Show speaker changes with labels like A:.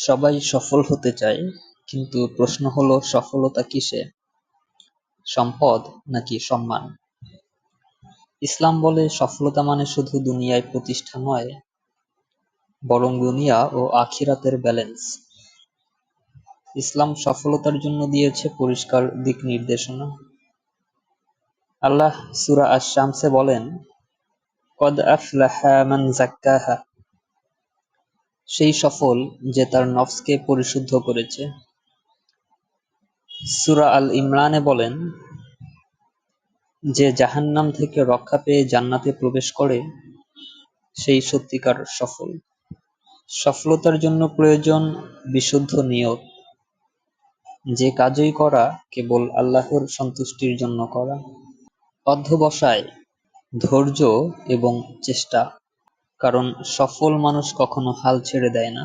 A: সবাই সফল হতে চায়, কিন্তু প্রশ্ন হলো সফলতা কিসে? সম্পদ নাকি সম্মান? ইসলাম বলে সফলতা মানে শুধু দুনিয়ায় প্রতিষ্ঠা নয়, বরং দুনিয়া ও আখিরাতের ব্যালেন্স। ইসলাম সফলতার জন্য দিয়েছে পরিষ্কার দিক নির্দেশনা। আল্লাহ সূরা আশ-শামসে বলেন, কদ আফলাহা মান যাক্কাহা, সেই সফল যে তার নফসকে পরিশুদ্ধ করেছে। সূরা আল ইমরানে বলেন, যে জাহান্নাম থেকে রক্ষা পেয়ে জান্নাতে প্রবেশ করে সেই সত্যিকার সফল। সফলতার জন্য প্রয়োজন বিশুদ্ধ নিয়ত, যে কাজই করা কেবল আল্লাহর সন্তুষ্টির জন্য করা। অধ্যবসায়, ধৈর্য এবং চেষ্টা, কারণ সফল মানুষ কখনো হাল ছেড়ে দেয় না।